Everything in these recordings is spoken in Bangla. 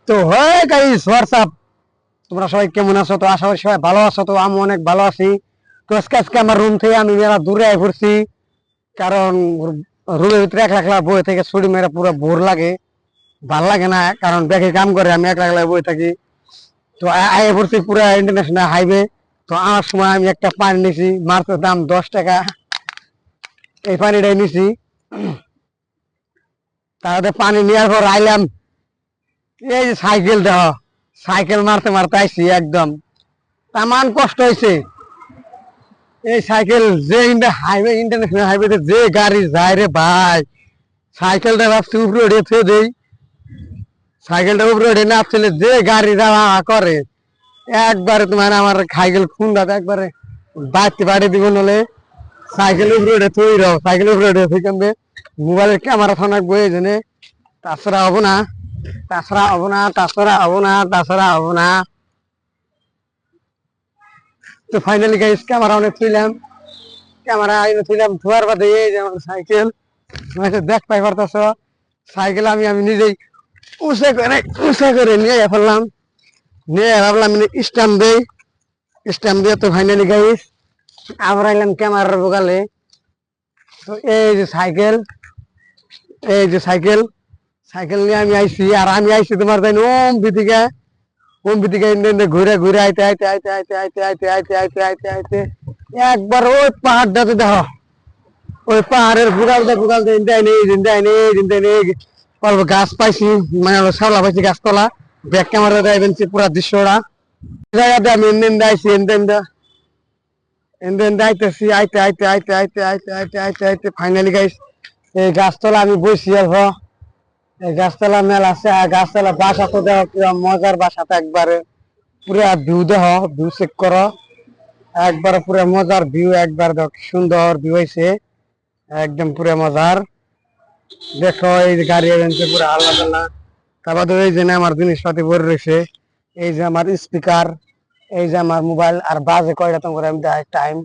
তো হয় গাইস হোয়াটসঅ্যাপ, তোমরা সবাই কেমন আছো? তো আশা করি সবাই ভালো আছো। তো আমি অনেক ভালো আছি। তো আজকে আমার রুম থেকে আমি মেলা দূরে আই পড়ছি, কারণ রুমের ভিতরে একলা একলা বই থেকে ছুটি মেরে পুরো বোর লাগে, ভাল লাগে না। কারণ ব্যাগে কাম করে আমি একলা একলা বই থাকি। তো আই পড়ছি পুরো ইন্টারন্যাশনাল হাইওয়ে। তো আমার সময় আমি একটা পানি নিছি, মাত্র দাম 10 টাকা। এই পানিটাই নিছি। তারপরে পানি নেওয়ার পর আইলাম, এই যে সাইকেল দেহ, সাইকেল মারতে মারতে আইছি একদম তামান কষ্ট হয়েছে। এই সাইকেল যে হাইওয়ে, ইন্টারন্যাশনাল হাইওয়েতে যে গাড়ি যায় রে ভাই, সাইকেলটা ভাবছি উপরে উঠে থুয়ে দেই। সাইকেলটা উপরে উঠে না চলে যে গাড়ি যাওয়া করে, একবারে তোমার আমার সাইকেল খুন্দাতে একবারে বাড়তে বাড়ি দিব। নলে সাইকেল উপরে উঠে থুই রাও, সাইকেল উপরে উঠে থুই কেমবে মোবাইলের ক্যামেরা ফোনা বয়ে জেনে। তাছাড়া হবো না, তাছাড়া হবো না, তাছাড়া হবো না, তাছাড়া হবো না। তো ফাইনালি গাইস ক্যামেরা অনেক থুইলাম, ক্যামেরা আইনে থুইলাম। ধোয়ার বাদে এই যে আমার সাইকেল দেখ পাই পারতাছ। সাইকেল আমি আমি নিজেই উঁচে করে নিয়ে ফেললাম, নিয়ে ভাবলাম স্ট্যাম্প দেই। স্ট্যাম্প দিয়ে তো ফাইনালি গাইস আমরা এলাম ক্যামেরার বোকালে। তো এই যে সাইকেল, এই যে সাইকেল, সাইকেল নিয়ে আমি আইছি। আর আমি আইছি তোমার তাই ওম বিদিকে ঘুরে ঘুরে আইতে আইতে আইতে আইতে আইতে আইতে আইতে আইতে আইতে আইতে একবার ওই পাহাড়টাতে দেখো, ওই পাহাড়ের গুড়ালতে অল্প গাছ পাইছি, মানে শ্যাওলা পাইছি গাছতলা। ব্যাক ক্যামেরা দেখাইছি পুরা দৃশ্যটা। জায়গাতে আমি এনদেন আইছি, এনদেন আইতেছি, আইতে আইতে আইতে আইতে আইতে আইতে আইতে আইতে ফাইনালি গাইস এই গাছতলা আমি বসি। এই গাছতলা মেলা আছে, আর গাছতলা বাসা তো দেখো পুরা মজার বাসাটা, একবারে পুরা ভিউ দেখো, ভিউ চেক করো একবারে পুরা মজার ভিউ। একবার দেখো কি সুন্দর ভিউ হয়েছে, একদম পুরা মজার। দেখো এই যে গাড়ি এজেন্সি পুরা আল্লাহ। তারপর এই যে আমার জিনিসপাতি ভরে রয়েছে, এই যে আমার স্পিকার, এই যে আমার মোবাইল। আর বাজে কয়টা তোমার আমি দেখাই টাইম।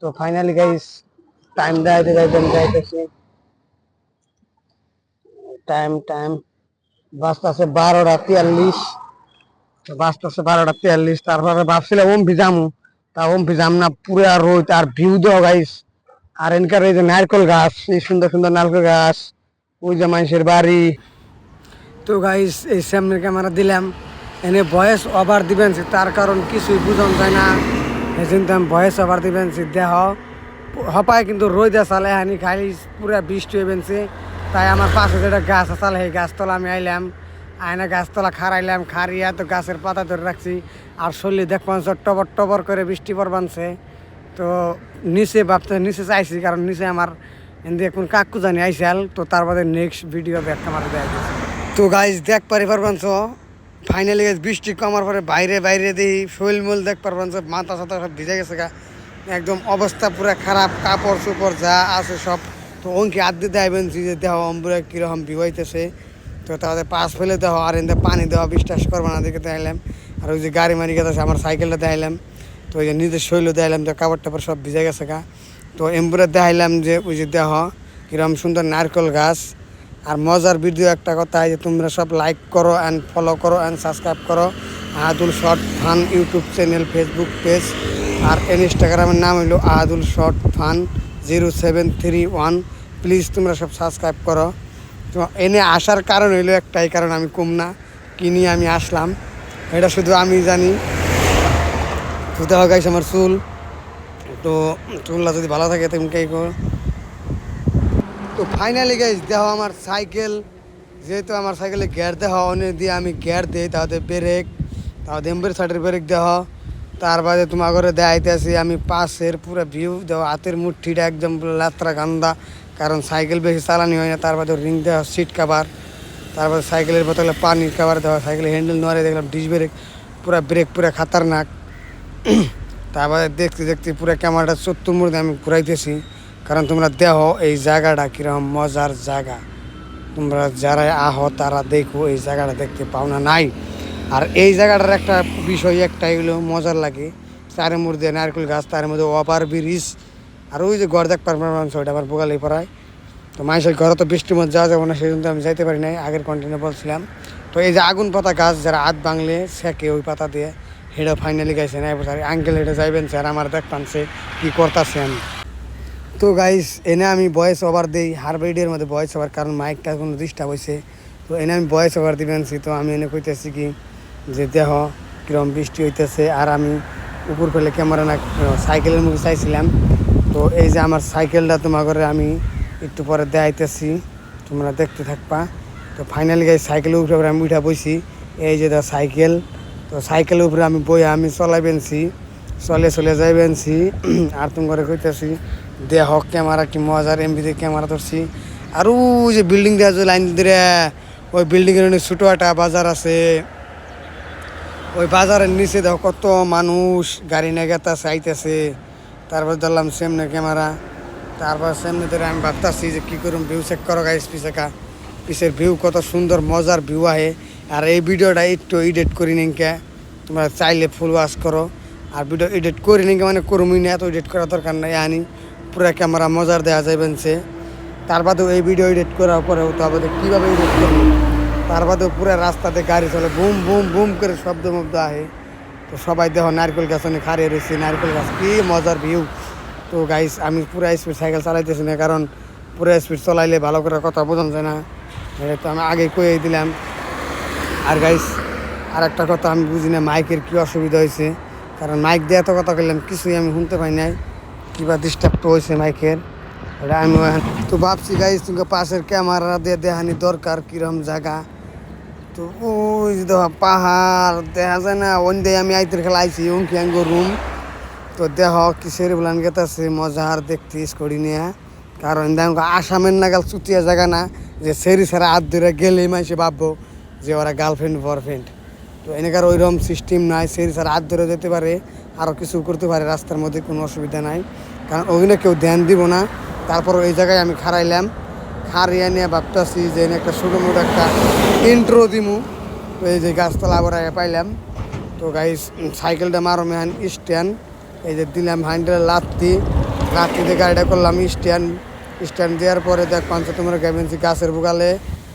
তো ফাইনালি গাইস টাইম দেখাইতে যাইতে আমি যাইতেছি। টাইম টাইম বাজতেছে 12টা 43, বাজতেছে 12টা 43। তারপরে ভাবছিলাম ওম ভিজামু, তা ওম ভিজাম না, পুরা রোদ আর ভিউ দেওয়া গাইস। আর এনকার এই যে নারকেল গাছ, এই সুন্দর সুন্দর নারকেল গাছ, ওই যে মানুষের বাড়ি। তো গাইস এই সামনের ক্যামেরা দিলাম, এনে ভয়েস ওভার দিবেন, তার কারণ কিছুই বুঝন যায় না। এই জন্য আমি ভয়েস ওভার দিবেন দেহ হপায়, কিন্তু রোদ চালে হানি খালি পুরা বৃষ্টি হইবেনছে। তাই আমার পাশে যেটা গাছ আসালে সেই গাছতলা আমি আইলাম, আয়না গাছতলা খারাইলাম, খারিয়া তো গাছের পাতা ধরে রাখছি। আর শরীরে দেখবেন টবর টবর করে বৃষ্টি পড়বানছে। তো নিচে ভাবতে নিচে চাইছি, কারণ নিচে আমার এদিকে এখন কাকু জানি আইসাল। তো তার বাদে নেক্সট ভিডিও ব্যাক ক্যামেরা দেওয়া গেছে। তো গাইজ দেখ পারি পারবানছ ফাইনালি বৃষ্টি কমার পরে বাইরে বাইরে দিই শৈল মূল দেখ পারবানছ, মাথা সাথা সব ভিজে গেছে গা, একদম অবস্থা পুরো খারাপ। কাপড় চোপড় যা আছে সব। তো অঙ্কি আদ দিতে আইবেন যে দেহ অম্বুরা কীরকম বিবাইতেছে। তো তাদের পাশ ফেলে দেওয়া আর এনে পানি দেওয়া বিশ্বাস করবো না, দেখে দেখাইলাম। আর ওই যে গাড়ি মারি গেছে আমার সাইকেলটা দেখাইলাম। তো ওই যে নিজের শৈল দেখাইলাম, তো কাপড় টাপড় সব ভিজে গেছে গা। তো এম্বুরা দেখাইলাম যে ওই যে দেহ কীরকম সুন্দর নারকেল গাছ। আর মজার ভিডিও একটা কথা, যে তোমরা সব লাইক করো অ্যান্ড ফলো করো অ্যান্ড সাবস্ক্রাইব করো Ahadul short fun YouTube channel, Facebook page. আর ইনস্টাগ্রামের নাম হইলো আহাদুল শর্ট ফান 0731। প্লিজ তোমরা সব সাবস্ক্রাইব করো। তো এনে আসার কারণ হইলো একটাই, কারণ আমি কম না কিনি আমি আসলাম, এটা শুধু আমি জানি। তো দেখো গাইস আমার চুল, তো চুলটা যদি ভালো থাকে তুমি কে করো। তো ফাইনালি গাইস দেখো আমার সাইকেল, যেহেতু আমার সাইকেলে গিয়ার দেওয়া অনেক দিয়ে আমি গিয়ার দিই, তাহলে ব্রেক, তাহলে এম্বের সাইডের ব্রেক দেওয়া। তার বাদে তোমার ঘরে দেখাইতে আসি আমি পাশের পুরো ভিউ দেওয়া, হাতের মুঠিটা একদম লাত্রা গান্দা, কারণ সাইকেল বেশি চালানি হয় না। তার বাদে রিং দেওয়া, সিট কাভার, তারপরে সাইকেলের বোতলে পানির কাভার দেওয়া, সাইকেলের হ্যান্ডেল নড়ে দেখলাম ডিস ব্রেক, পুরো ব্রেক পুরো খাতারনাক। তারপরে দেখতে দেখতে পুরো ক্যামেরাটা 70 মধ্যে আমি ঘুরাইতেছি, কারণ তোমরা দেখো এই জায়গাটা কীরকম মজার জায়গা। তোমরা যারা আহো তারা দেখো, এই জায়গাটা দেখতে পাও না নাই। আর এই জায়গাটার একটা বিষয় একটাই হলো মজার লাগে, চারের মধ্যে নারকেল গাছ, তার মধ্যে ওভার ব্রিজ। আর ওই যে ঘর দেখ পারবেন ওইটা আমার বোগালেই পড়ায়। তো মানুষের ঘরে তো বৃষ্টির মধ্যে যাওয়া যাবো না, সেই জন্য আমি যাইতে পারি নাই, আগের কন্টিনিউ বলছিলাম। তো তো এই যে আগুন পাতা গাছ যারা হাত ভাঙলে সেকে ওই পাতা দিয়ে হেডা ফাইনালি গাইছে না এবার আঙ্কেল হেডে যাইবেন স্যার আমার দেখতাম সে কী করতেছে আমি। তো গাইস এনে আমি ভয়েস ওভার দিই হারবাইডের মধ্যে ভয়েস ওভার, কারণ মাইকটা কোনো ডিস্টার্ব হয়েছে। তো এনে আমি ভয়েস ওভার দিবেনছি। তো আমি এনে কইতেছি কি যে দেহ কীরকম বৃষ্টি হইতেছে, আর আমি উপর ফেলে ক্যামেরা না সাইকেলের মুখে চাইছিলাম। তো এই যে আমার সাইকেলটা তোমার ঘরে আমি একটু পরে দেখাইতেছি, তোমরা দেখতে থাকবা। তো ফাইনালি গাইস সাইকেলের উপরে আমি উঠা বইছি, এই যে সাইকেল। তো সাইকেলের উপরে আমি বই আমি চলাইবেনছি, চলে যাইবেনছি। আর তুমি ঘরে কইতেছি দেহ ক্যামেরা কি মজার এমবিতে ক্যামেরা ধরছি। আর ওই যে বিল্ডিং দেওয়া যে লাইন ধরে ওই বিল্ডিংয়ের ছোটো একটা বাজার আছে, ওই বাজারের নিচে দেখো কত মানুষ গাড়ি নিয়ে গেতাছে আইতেছে। তারপর ধরলাম সামনে ক্যামেরা, তারপর সামনে ধরে আমি ভাবতেছি যে কী করুন ভিউ চেক করো গাইস পিছের ভিউ কত সুন্দর মজার ভিউ আহে। আর এই ভিডিওটা একটু এডিট করি নিকে, তোমরা চাইলে ফুল ওয়াশ করো। আর ভিডিও এডিট করি নিকে মানে করমই না, এত এডিট করার দরকার নাই, আনি পুরো ক্যামেরা মজার দেওয়া যাবেন সে। তার বাদেও এই ভিডিও এডিট করার পরেও তো আমাদের কীভাবে এডিট করবো, তার বাদেও পুরো রাস্তাতে গাড়ি চলে বুম বুম বুম করে শব্দ মব্দ আহে। তো সবাই দেখো নারকেল গাছ অনেক হারিয়ে রয়েছে, নারকেল গাছ কী মজার ভিউ। তো গাইস আমি পুরো স্পিড সাইকেল চালাইতেছি না, কারণ পুরো স্পিড চলাইলে ভালো করে কথা বোঝানো যায় না, তো আমি আগে কয়ে দিলাম। আর গাইস আর একটা কথা আমি বুঝি না মাইকের কী অসুবিধা হয়েছে, কারণ মাইক দিয়ে এত কথা বললাম কিছুই আমি শুনতে পাই নাই, কিবা ডিস্টার্ব তো হয়েছে মাইকের। এটা আমি তো ভাবছি গাইস তুমি পাশের ক্যামেরা দিয়ে দেখানি দরকার কীরকম জায়গা। তো ওই যে দেখো পাহাড় দেখা যায় না, ওন দিয়ে আমি আইতের খেলা আইছি উনকি আঙ্গো রুম। তো দেহ কিসের বলান গেতেছে মজার দেখতে স্কোরি নিয়ে, কারণ দেখো আসামের নাগাল চুতিয়া জায়গা না যে সেরি সারা হাত ধরে গেলেই মাইসে ভাববো যে ওরা গার্লফ্রেন্ড বয়ফ্রেন্ড। তো এনেকার ওইরকম সিস্টেম নাই, সেরি সারা হাত ধরে যেতে পারে, আরও কিছু করতে পারে রাস্তার মধ্যে, কোনো অসুবিধা নাই, কারণ ওইখানে কেউ ধ্যান দিব না। তারপর ওই জায়গায় আমি খারাইলাম, খারিয়ে নিয়ে ভাবতেছি যে একটা ছোটো মোটো একটা ইন্ট্রো দিমু। তো এই যে গাছতলা আবার পাইলাম। তো গাইস সাইকেলটা মারো মেহান স্ট্যান্ড, এই যে দিলাম হ্যান্ডেল লাত্তিতে গাড়িটা করলাম স্ট্যান্ড দেওয়ার পরে দেখ পাঁচ তোমরা গাইবেনছি গাছের বুকালে।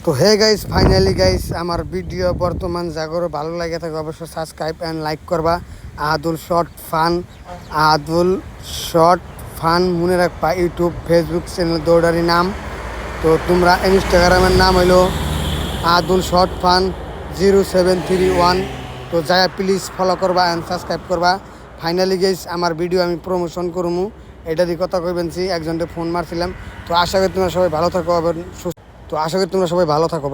তো হে গাইস ফাইনালি গাইস আমার ভিডিও বর্তমান জাগরো ভালো লাগে থাকে অবশ্যই সাবস্ক্রাইব অ্যান্ড লাইক করবা। আহাদুল শর্ট ফান মনে রাখবা, ইউটিউব ফেসবুক চ্যানেল দৌড়ারি নাম। তো তোমরা ইনস্টাগ্রামের নাম হইলো আহাদুল শর্ট ফান 0731। তো যাই প্লিজ ফলো করবা অ্যান্ড সাবস্ক্রাইব করবা। ফাইনালি গাইস আমার ভিডিও আমি প্রমোশন করবো, এটা দিয়ে কথা কইবেনছি একজনকে ফোন মারছিলাম। তো আশা করি তোমরা সবাই ভালো থাকো।